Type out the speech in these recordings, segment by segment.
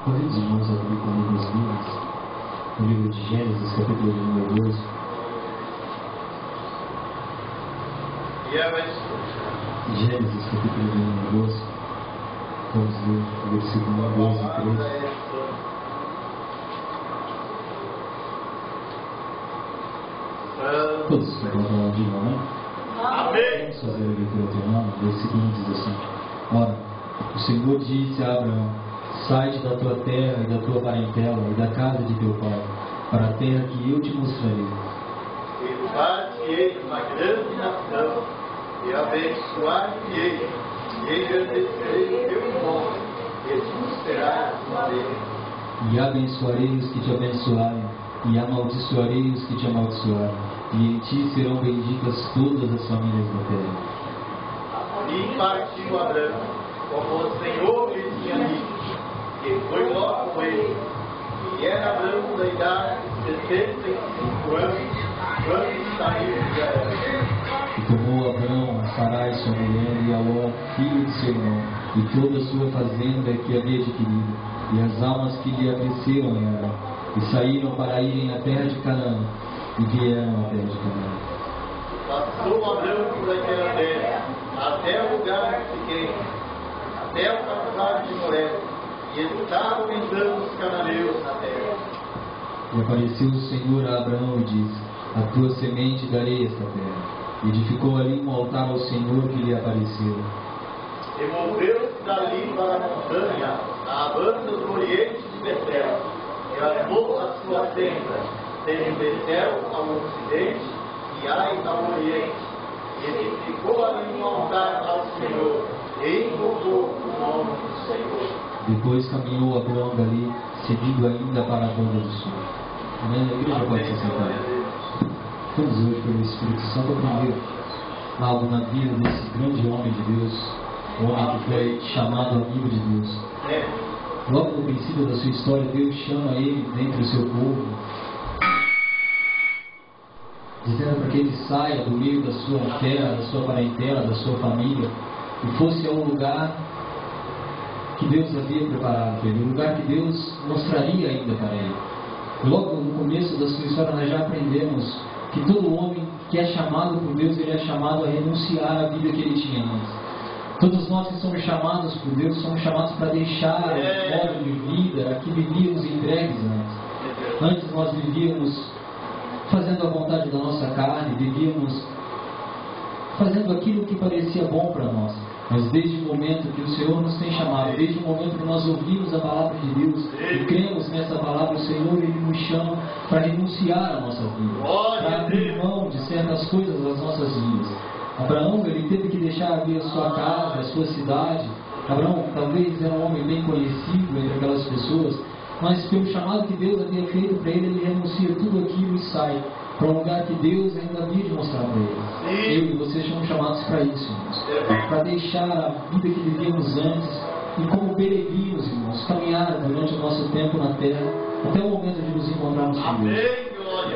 Convido os irmãos a abrir comigo as Bíblias, no livro de Gênesis, capítulo número 12. Gênesis, capítulo número 12. Vamos ler o versículo 12 e 13. Todos se encontram lá de irmão, Amém. Vamos fazer a leitura do irmão. O versículo 1 diz assim: Ora, o Senhor disse a Abraão: sai da tua terra e da tua parentela e da casa de teu pai, para a terra que eu te mostrarei. Elevar-te-ei uma grande nação, e abençoar-te-ei, e engrandecerei o teu nome, e tu serás uma bênção. E abençoarei os que te abençoarem, e amaldiçoarei os que te amaldiçoarem, e em ti serão benditas todas as famílias da terra. E partiu Abraão, como o Senhor lhe tinha dito, e foi logo com ele. E era Abraão da idade de 75 anos, quando saiu de Arã. E tomou Abraão a Sarai sua mulher, e a Ló, filho de seu irmão, e toda a sua fazenda que havia adquirido, e as almas que lhe apareceram em Arã, e saíram para irem à terra de Canaã, e vieram à terra de Canaã. Passou Abraão por aquela terra, até o lugar de Siquém, até o casar de Moré, e estavam entrando os cananeus na terra. E apareceu o Senhor a Abraão e disse: a tua semente darei esta terra. E edificou ali um altar ao Senhor que lhe apareceu. E moveu-se dali para a montanha, à banda do oriente de Betel, e armou a sua tenda, tendo Betel ao ocidente e Ai ao oriente. E edificou ali um altar ao Senhor, e invocou o nome do Senhor. Depois caminhou Abraão dali, seguindo ainda para a banda do sul. Amém? A igreja pode se sentar. Vamos hoje, pelo Espírito Santo, aprender algo na vida desse grande homem de Deus, um homem que foi chamado amigo de Deus. Logo no princípio da sua história, Deus chama ele dentre o seu povo, dizendo para que ele saia do meio da sua terra, da sua parentela, da sua família, e fosse a um lugar que Deus havia preparado para ele, um lugar que Deus mostraria ainda para ele. Logo no começo da sua história, nós já aprendemos que todo homem que é chamado por Deus, ele é chamado a renunciar à vida que ele tinha antes. Todos nós que somos chamados por Deus, somos chamados para deixar o modo de vida a que vivíamos entregues antes. Antes nós vivíamos fazendo a vontade da nossa carne, vivíamos fazendo aquilo que parecia bom para nós. Mas desde o momento que o Senhor nos tem chamado, desde o momento que nós ouvimos a palavra de Deus e cremos nessa palavra, o Senhor Ele nos chama para renunciar à nossa vida, para abrir mão de certas coisas das nossas vidas. Abraão, ele teve que deixar ali a sua casa, a sua cidade. Abraão talvez era um homem bem conhecido entre aquelas pessoas, mas pelo chamado que Deus havia feito para ele renuncia tudo aquilo e sai para um lugar que Deus ainda havia de mostrar para ele. Eu e vocês somos chamados para isso, irmãos, para deixar a vida que vivíamos antes e como peregrinos, irmãos, caminhar durante o nosso tempo na terra até o momento de nos encontrarmos com Deus.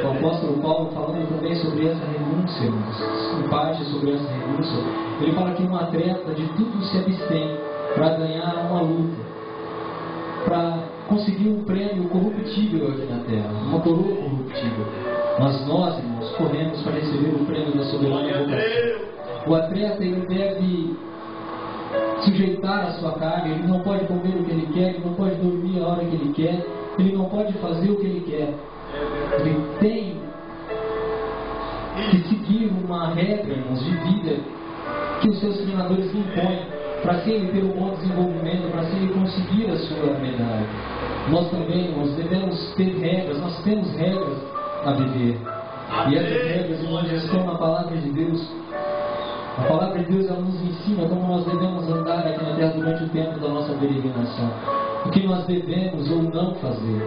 O apóstolo Paulo, falando também sobre essa renúncia, irmãos, em parte sobre essa renúncia, ele fala que um atleta de tudo se abstém para ganhar uma luta, para conseguir um prêmio corruptível aqui na terra, uma coroa corruptível. Mas nós, irmãos, corremos para receber o prêmio da soberana vocação. O atleta, ele deve sujeitar a sua carne, ele não pode comer o que ele quer, ele não pode dormir a hora que ele quer, ele não pode fazer o que ele quer. Ele tem que seguir uma regra, irmãos, de vida que os seus treinadores lhe impõem, para que ele ter um bom desenvolvimento, para que ele conseguir a sua medalha. Nós também, irmãos, devemos ter regras, nós temos regras a viver. E essas regras, irmãos, estão na palavra de Deus. A palavra de Deus, ela nos ensina como nós devemos andar aqui na terra durante o tempo da nossa peregrinação. O que nós devemos ou não fazer.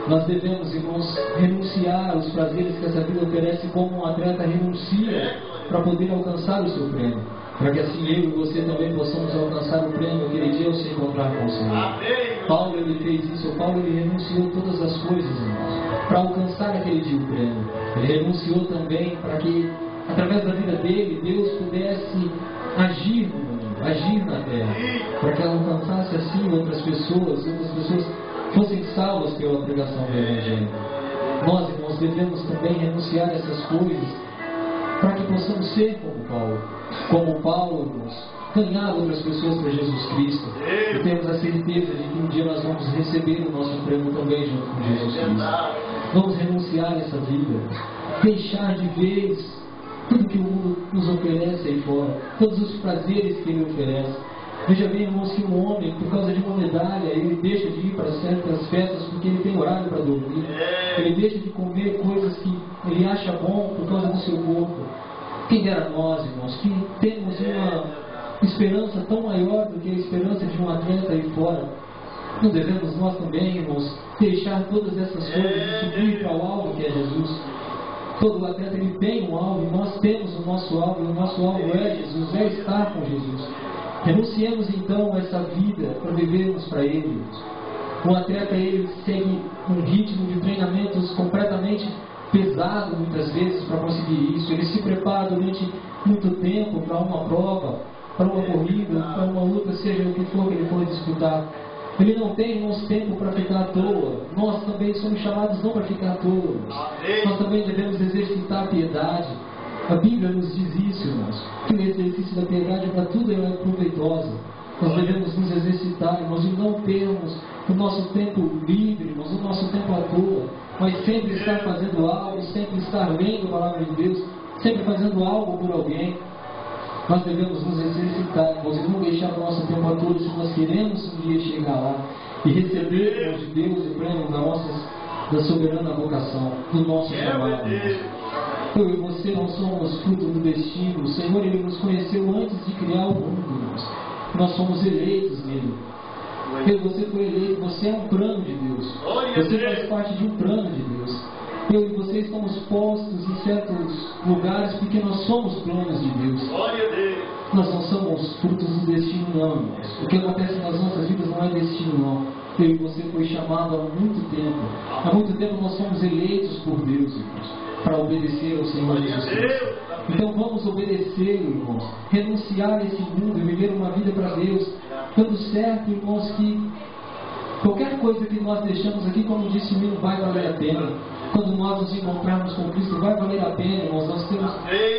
Nós devemos, irmãos, renunciar aos prazeres que essa vida oferece, como um atleta renuncia para poder alcançar o seu prêmio. Para que assim eu e você também possamos alcançar o prêmio aquele dia ao se encontrar com o Senhor. Paulo, ele fez isso. Paulo, ele renunciou todas as coisas, irmãos, para alcançar aquele dia o prêmio. Ele renunciou também para que, através da vida dele, Deus pudesse agir no mundo. agir na terra, para que ela alcançasse assim outras pessoas fossem salvas pela pregação do Evangelho. Nós, irmãos, devemos também renunciar a essas coisas, para que possamos ser como Paulo, irmãos, ganhar outras pessoas para Jesus Cristo, e temos a certeza de que um dia nós vamos receber o nosso prêmio também junto com Jesus Cristo. Vamos renunciar a essa vida, deixar de vez tudo que o mundo nos oferece aí fora, todos os prazeres que ele oferece. Veja bem, irmãos, que um homem, por causa de uma medalha, ele deixa de ir para certas festas porque ele tem horário para dormir. Ele deixa de comer coisas que ele acha bom por causa do seu corpo. Quem dera nós, irmãos, que temos uma esperança tão maior do que a esperança de um atleta aí fora. Não devemos nós também, irmãos, deixar todas essas coisas e seguir para o alvo que é Jesus. Todo atleta ele tem um alvo, e nós temos o nosso alvo, e o nosso alvo é Jesus, é estar com Jesus. Renunciemos então a essa vida para vivermos para Ele. Um atleta ele segue um ritmo de treinamentos completamente pesado muitas vezes para conseguir isso. Ele se prepara durante muito tempo para uma prova, para uma corrida, para uma luta, seja o que for que ele for disputar. Ele não tem nosso tempo para ficar à toa. Nós também somos chamados não para ficar à toa. Nós também devemos exercitar a piedade. A Bíblia nos diz isso, irmãos, que o exercício da piedade para tudo é proveitosa. Nós devemos nos exercitar, irmãos, e não termos o nosso tempo livre, irmãos, o nosso tempo à toa, mas sempre estar fazendo algo, sempre estar lendo a palavra de Deus, sempre fazendo algo por alguém. Nós devemos nos exercitar, irmãos, e não deixar o nosso tempo à toa se nós queremos um dia chegar lá e receber, irmãos, de Deus o prêmio da soberana vocação, do nosso chamado, irmãos. Eu e você não somos fruto do destino. O Senhor, Ele nos conheceu antes de criar o mundo, irmãos. Nós somos eleitos nele. Eu e você foi eleito. Você é um plano de Deus. Você faz parte de um plano de Deus. Eu e você estamos postos em certos lugares porque nós somos planos de Deus. Nós não somos frutos do destino, não, irmãos. O que acontece nas nossas vidas não é destino, não. Eu e você foi chamado há muito tempo. Há muito tempo nós somos eleitos por Deus, irmãos, para obedecer ao Senhor Jesus Cristo. Então vamos obedecer, irmãos, renunciar a esse mundo e viver uma vida para Deus, dando certo, irmãos, que qualquer coisa que nós deixamos aqui, como disse o Mino, vai valer a pena. Quando nós nos encontrarmos com Cristo, vai valer a pena, irmãos. Nós temos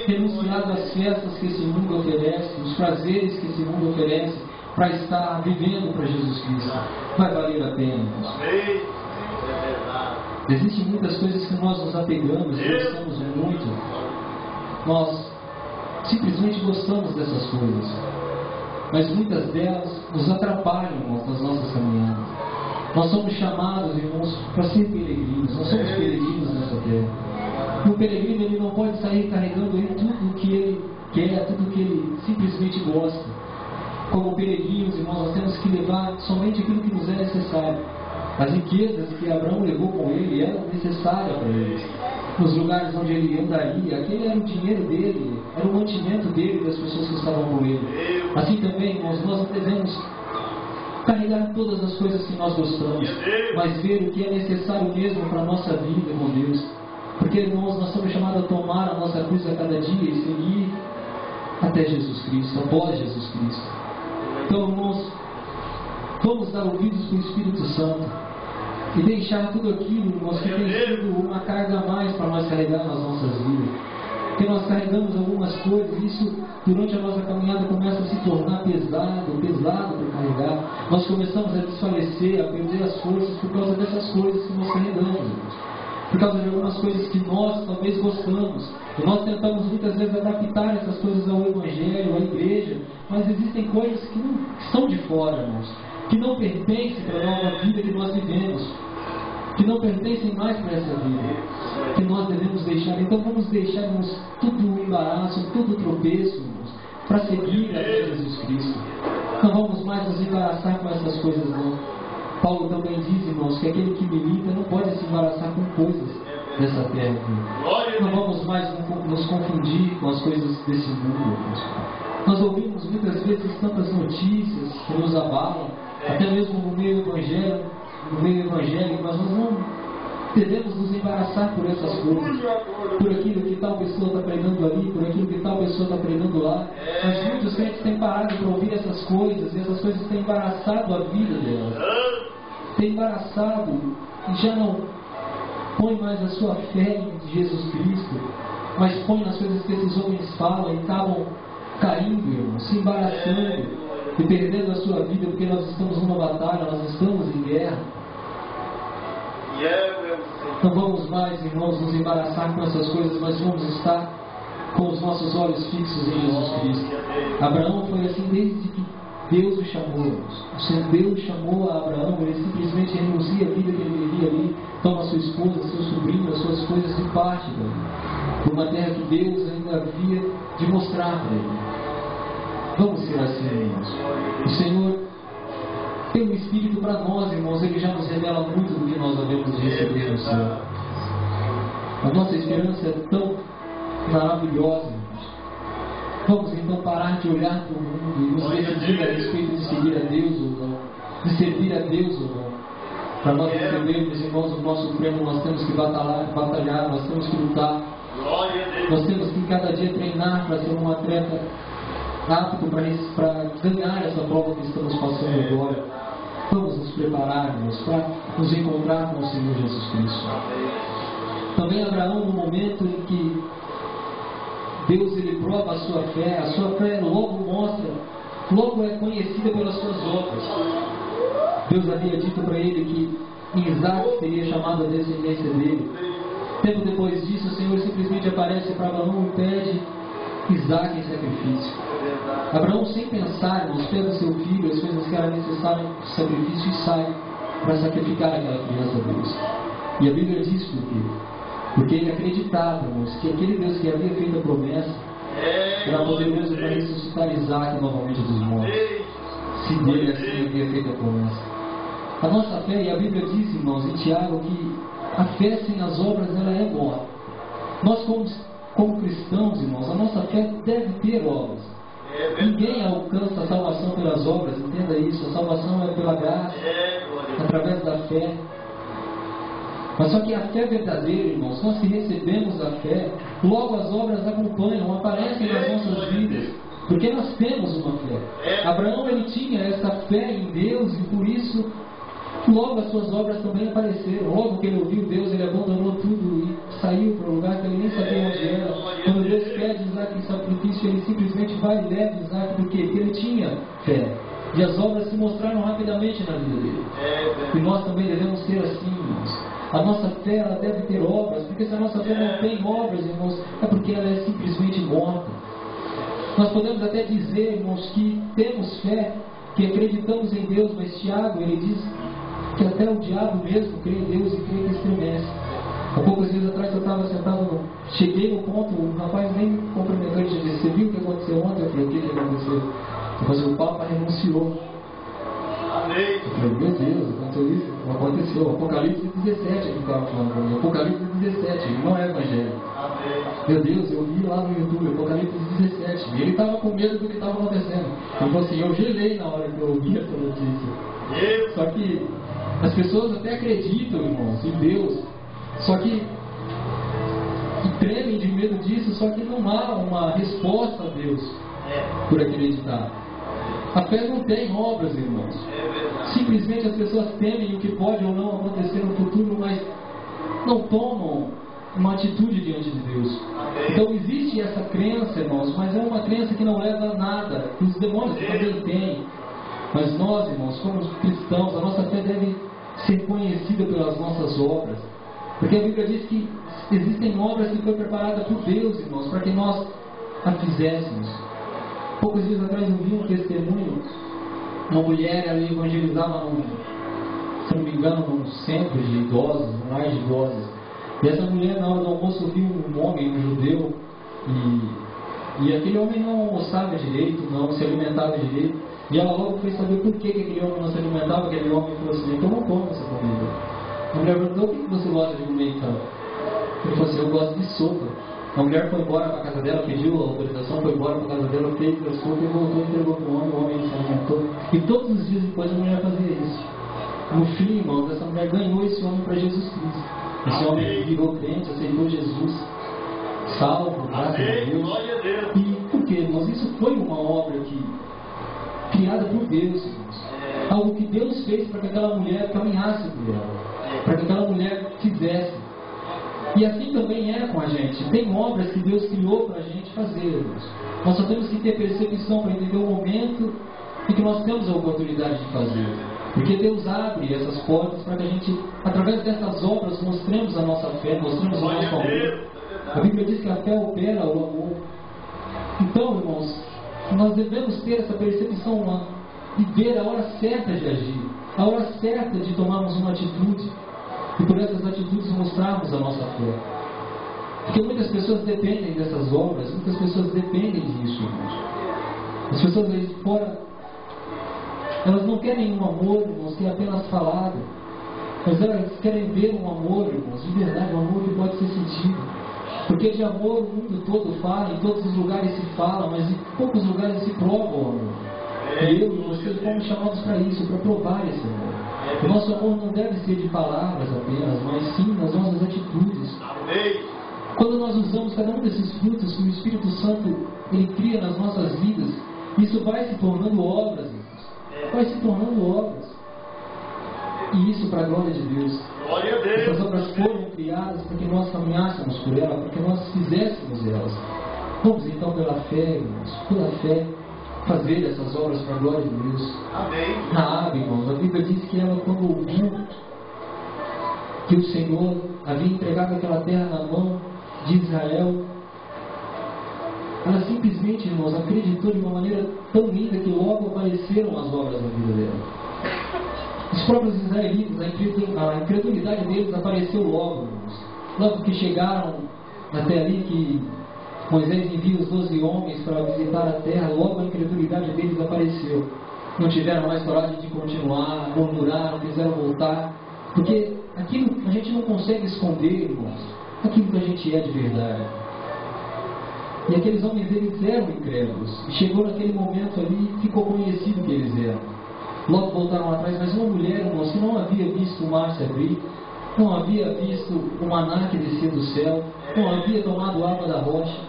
renunciado às festas que esse mundo oferece, os prazeres que esse mundo oferece, para estar vivendo para Jesus Cristo. Vai valer a pena, irmãos. Existem muitas coisas que nós nos apegamos e gostamos muito. Nós simplesmente gostamos dessas coisas. Mas muitas delas nos atrapalham, irmãos, nas nossas caminhadas. Nós somos chamados, irmãos, para ser peregrinos. Nós somos peregrinos nessa terra. E o peregrino ele não pode sair carregando aí tudo o que ele quer, tudo o que ele simplesmente gosta. Como peregrinos, irmãos, nós temos que levar somente aquilo que nos é necessário. As riquezas que Abraão levou com ele eram necessárias para ele. Nos lugares onde ele andaria, aquele era o dinheiro dele, era o mantimento dele, das pessoas que estavam com ele. Assim também, irmãos, nós não devemos carregar todas as coisas que nós gostamos, mas ver o que é necessário mesmo para a nossa vida com Deus. Porque, irmãos, nós somos chamados a tomar a nossa cruz a cada dia e seguir até Jesus Cristo, após Jesus Cristo. Então, irmãos, vamos dar ouvidos para o Espírito Santo e deixar tudo aquilo, irmãos, que tem sido uma carga a mais para nós carregar nas nossas vidas. Porque nós carregamos algumas coisas, isso durante a nossa caminhada começa a se tornar pesado para carregar. Nós começamos a desfalecer, a perder as forças por causa dessas coisas que nós carregamos, irmãos. Por causa de algumas coisas que nós talvez gostamos. E nós tentamos muitas vezes adaptar essas coisas ao Evangelho, à igreja, mas existem coisas que são de fora, irmãos, que não pertencem para a nova vida que nós vivemos, que não pertencem mais para essa vida, que nós devemos deixar. Então vamos deixarmos tudo o embaraço, todo o tropeço, irmãos, para seguir até Jesus Cristo. Não vamos mais nos embaraçar com essas coisas, não. Paulo também diz, irmãos, que aquele que milita não pode se embaraçar com coisas dessa terra. Não vamos mais nos confundir com as coisas desse mundo, irmãos. Nós ouvimos muitas vezes tantas notícias que nos abalam, até mesmo no meio evangélico, mas nós Devemos nos embaraçar por essas coisas, por aquilo que tal pessoa está pregando ali, por aquilo que tal pessoa está pregando lá. Mas muitos crentes têm parado para ouvir essas coisas, e essas coisas têm embaraçado a vida delas. Tem embaraçado e já não põe mais a sua fé em Jesus Cristo, mas põe nas coisas que esses homens falam e acabam caindo, irmão, se embaraçando e perdendo a sua vida, porque nós estamos numa batalha, nós estamos em guerra. Não vamos mais, irmãos, nos embaraçar com essas coisas, mas vamos estar com os nossos olhos fixos em Jesus Cristo. Abraão foi assim desde que Deus o chamou. O Senhor Deus chamou a Abraão, ele simplesmente renuncia a vida que ele vivia ali, toma sua esposa, seu sobrinho, as suas coisas de parte, por uma terra que Deus ainda havia de mostrar para ele. Vamos ser assim, irmãos. O Senhor tem um Espírito para nós, irmãos, ele já nos revela muito do que nós devemos receber no céu. A nossa esperança é tão maravilhosa, irmãos. Vamos então parar de olhar para o mundo e nos decidir a respeito de seguir a Deus ou não, de servir a Deus ou não. Para nós recebermos, irmãos, o nosso prêmio, nós temos que batalhar, nós temos que lutar. Nós temos que cada dia treinar para ser um atleta apto para ganhar essa prova que estamos passando agora. Vamos nos preparar, irmãos, para nos encontrar com o Senhor Jesus Cristo. Também Abraão, no momento em que Deus ele prova a sua fé logo mostra, logo é conhecida pelas suas obras. Deus havia dito para ele que Isaac seria chamado a descendência dele. Tempo depois disso, o Senhor simplesmente aparece para Abraão e pede Isaac em sacrifício. Abraão, sem pensar, irmãos, pega o seu filho, as coisas que eram necessárias para o sacrifício e sai para sacrificar aquela criança a Deus. E a Bíblia diz por quê? Porque ele acreditava, irmãos, que aquele Deus que havia feito a promessa era poderoso para ressuscitar Isaac novamente dos mortos, se dele assim havia feito a promessa. A nossa fé, e a Bíblia diz, irmãos, em Tiago, que a fé sem as obras ela é morta. Nós como cristãos, irmãos, a nossa fé deve ter obras. Ninguém alcança a salvação pelas obras, entenda isso. A salvação é pela graça, através da fé. Mas só que a fé verdadeira, irmãos, nós que recebemos a fé, logo as obras acompanham, aparecem nas nossas vidas, porque nós temos uma fé. Abraão, ele tinha essa fé em Deus e por isso logo as suas obras também apareceram. Logo que ele ouviu Deus, ele abandonou tudo e saiu para um lugar que ele nem sabia onde era. Quando Deus pede Isaac em sacrifício, ele simplesmente vai e leva Isaac. Por quê? Porque ele tinha fé. E as obras se mostraram rapidamente na vida dele. E nós também devemos ser assim, irmãos. A nossa fé ela deve ter obras, porque se a nossa fé não tem obras, irmãos, é porque ela é simplesmente morta. Nós podemos até dizer, irmãos, que temos fé, que acreditamos em Deus, mas Tiago, ele diz que até o diabo mesmo crê em Deus e crê que estremece. Há poucos dias atrás eu estava sentado, cheguei no ponto, o rapaz nem cumprimentou, ele disse: você viu o que aconteceu ontem? Eu falei: o que aconteceu? Eu falei: o Papa renunciou. Amém. Eu falei: meu Deus, aconteceu isso? Não aconteceu. Apocalipse 17, ele estava falando comigo. Apocalipse 17, não é evangelho. Amém. Meu Deus, eu vi lá no YouTube, Apocalipse 17. E ele estava com medo do que estava acontecendo. Ele falou assim: eu gelei na hora que eu ouvi essa notícia. Só que as pessoas até acreditam, irmãos, em Deus, só que tremem de medo disso, só que não há uma resposta a Deus por acreditar. A fé não tem obras, irmãos. Simplesmente as pessoas temem o que pode ou não acontecer no futuro, mas não tomam uma atitude diante de Deus. Então existe essa crença, irmãos, mas é uma crença que não leva a nada. Os demônios também têm. Mas nós, irmãos, como cristãos, a nossa fé deve ser conhecida pelas nossas obras. Porque a Bíblia diz que existem obras que foram preparadas por Deus, irmãos, para que nós a fizéssemos. Poucos dias atrás eu vi um testemunho. Uma mulher, ela evangelizava, se não me engano, num centro de idosos, um lar de idosos. E essa mulher, na hora do almoço, viu um homem, um judeu, e aquele homem não almoçava direito, não se alimentava direito. E ela logo foi saber por que aquele homem não se alimentava. Aquele homem falou assim: então não como essa comida. A mulher perguntou: o que você gosta de comer então? Ele falou assim: eu gosto de sopa. A mulher foi embora para a casa dela, pediu a autorização, foi embora para a casa dela, fez a sopa e voltou e entregou para o homem se alimentou. E todos os dias depois a mulher fazia isso. No fim, irmãos, essa mulher ganhou esse homem para Jesus Cristo. Esse homem virou crente, aceitou Jesus, salvo, graças a Deus. E por quê, irmãos? Isso foi uma obra criada por Deus, irmãos. Algo que Deus fez para que aquela mulher caminhasse por ela, para que aquela mulher fizesse. E assim também é com a gente. Tem obras que Deus criou para a gente fazer, irmãos. Nós só temos que ter percepção para entender o momento em que nós temos a oportunidade de fazer. Porque Deus abre essas portas para que a gente, através dessas obras, mostremos a nossa fé, mostremos o nosso amor. A Bíblia diz que a fé opera o amor. Então, irmãos, nós devemos ter essa percepção humana e ver a hora certa de agir, a hora certa de tomarmos uma atitude e por essas atitudes mostrarmos a nossa fé. Porque muitas pessoas dependem dessas obras, muitas pessoas dependem disso, irmãos. As pessoas aí de fora, elas não querem um amor, irmãos, que é apenas falado, mas elas querem ver um amor, irmãos, de verdade, um amor que pode ser sentido. Porque de amor o mundo todo fala, em todos os lugares se fala, mas em poucos lugares se prova o amor. E eu e vocês fomos chamados para isso, para provar esse amor. O nosso amor não deve ser de palavras apenas, mas sim nas nossas atitudes. Quando nós usamos cada um desses frutos que o Espírito Santo ele cria nas nossas vidas, isso vai se tornando obras, vai se tornando obras. E isso para a glória de Deus. Essas obras foram criadas para que nós caminhássemos por ela, para que nós fizéssemos elas. Vamos então pela fé, irmãos, pela fé, fazer essas obras para a glória de Deus. Amém. Raabe, irmãos, a Bíblia diz que ela, quando ouviu que o Senhor havia entregado aquela terra na mão de Israel, ela simplesmente, irmãos, acreditou de uma maneira tão linda que logo apareceram as obras na vida dela. Os próprios israelitas, a incredulidade deles apareceu logo, irmãos. Logo que chegaram até ali que Moisés envia os 12 homens para visitar a terra, logo a incredulidade deles apareceu. Não tiveram mais coragem de continuar, murmuraram, quiseram voltar, porque aquilo a gente não consegue esconder, irmãos, aquilo que a gente é de verdade. E aqueles homens, eles eram incrédulos. E chegou naquele momento ali e ficou conhecido que eles eram. Logo voltaram atrás, mas uma mulher, irmãos, que não havia visto o mar se abrir, não havia visto o maná que descia do céu, não havia tomado água da rocha,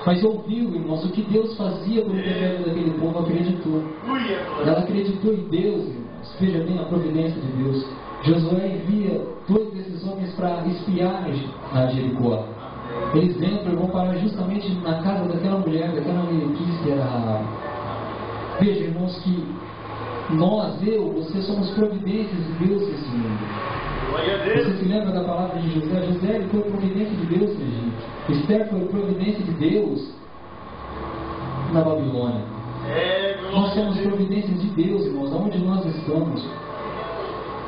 mas ouviu, irmãos, o que Deus fazia por intermédio daquele povo, acreditou. Ela acreditou em Deus, irmãos. Veja bem a providência de Deus. Josué envia 2 desses homens para espiar a Jericó. Eles entram e vão parar justamente na casa daquela mulher, daquela meretriz que era Raabe. Veja, irmãos, que nós, você somos providências de Deus nesse mundo. Você se lembra da palavra de José? José ele foi providência de Deus no Egito. Esther foi providência de Deus na Babilônia. Nós somos providências de Deus, irmãos, aonde nós estamos.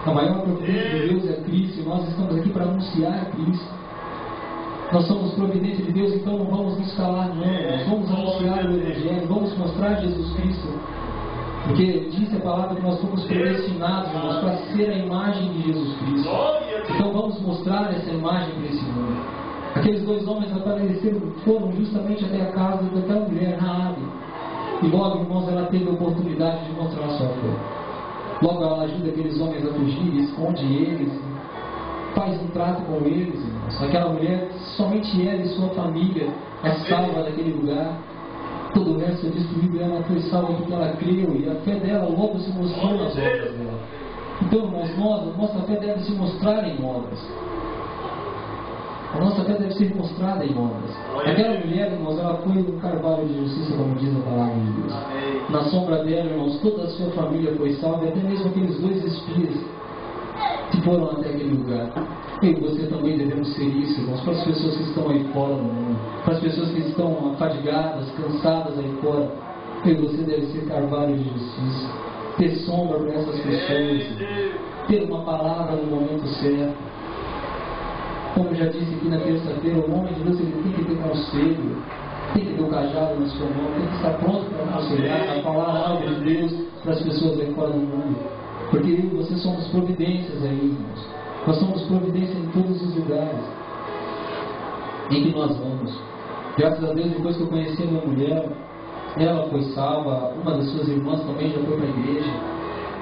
A maior providência de Deus é Cristo e nós estamos aqui para anunciar Cristo. Nós somos providência de Deus, então não vamos nos calar, não. Nós vamos anunciar o Evangelho, vamos mostrar Jesus Cristo. Porque diz a palavra que nós somos predestinados, irmãos, para ser a imagem de Jesus Cristo. Então vamos mostrar essa imagem para esse mundo. Aqueles 2 homens apareceram, foram justamente até a casa daquela mulher, Raabe. E logo, irmãos, ela teve a oportunidade de mostrar a sua fé. Logo ela ajuda aqueles homens a fugir, esconde eles, faz um trato com eles, irmãos. Aquela mulher, somente ela e sua família é salva daquele lugar. Todo o resto é destruído, ela foi salva porque ela creu e a fé dela logo se mostrou nas obras dela. Então, irmãos, nossa fé deve se mostrar em obras. A nossa fé deve ser mostrada em obras. Aquela mulher, irmãos, ela foi um carvalho de justiça, como diz a palavra de Deus. Na sombra dela, irmãos, toda a sua família foi salva, e até mesmo aqueles 2 espias que foram até aquele lugar. Eu e você também devemos ser isso, irmãos, para as pessoas que estão aí fora do mundo, para as pessoas que estão afadigadas, cansadas aí fora. Eu e você deve ser carvalho de justiça, ter sombra para essas pessoas, ter uma palavra no momento certo. Como eu já disse aqui na terça-feira, o homem de Deus ele tem que ter conselho, tem que ter o cajado na sua mão, tem que estar pronto para aconselhar, a falar algo de Deus para as pessoas aí fora do mundo. Porque eu e você somos providências aí, irmãos. Nós somos providência em todos os lugares em que nós vamos. Graças a Deus, depois que eu conheci a minha mulher, ela foi salva, uma das suas irmãs também já foi para a igreja.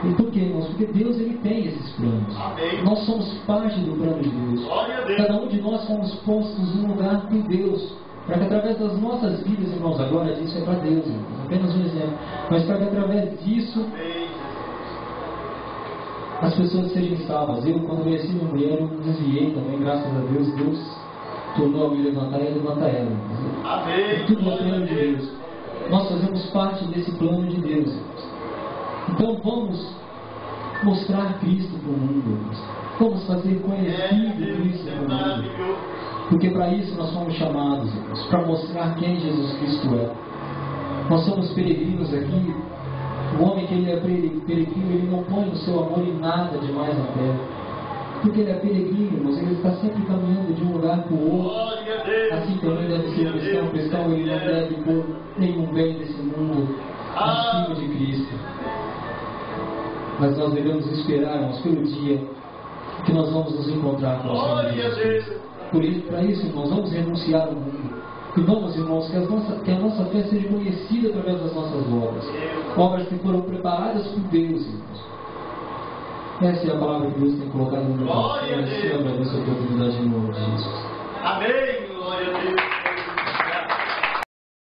E por quê, irmãos? Porque Deus, Ele tem esses planos. Amém. Nós somos parte do plano de Deus. Glória a Deus. Cada um de nós fomos postos num lugar por Deus, para que através das nossas vidas, irmãos, a glória disso é para Deus, irmãos, apenas um exemplo, mas para que através disso Amém. as pessoas sejam salvas. Eu, quando conheci minha mulher, eu me desviei também, graças a Deus. Deus tornou a me levantar e levantar ela. Amém. Tudo é plano de Deus. Nós fazemos parte desse plano de Deus, irmãos. Então vamos mostrar Cristo para o mundo, irmãos. Vamos fazer conhecido Cristo para o mundo. Porque para isso nós fomos chamados, irmãos, para mostrar quem Jesus Cristo é. Nós somos peregrinos aqui. O homem que ele é peregrino, ele não põe o seu amor em nada demais na terra. Porque ele é peregrino, irmãos, ele está sempre caminhando de um lugar para o outro. Assim também deve ser o cristão. O cristão, ele não deve pôr nenhum bem desse mundo acima de Cristo. Mas nós devemos esperar, irmãos, pelo dia que nós vamos nos encontrar com o Senhor Jesus. Para isso, irmãos, vamos renunciar ao mundo. E vamos, irmãos, que a nossa fé seja conhecida através das nossas obras. Obras que foram preparadas por Deus, irmãos. Essa é a palavra que Deus tem colocado no meu coração. Eu agradeço a oportunidade.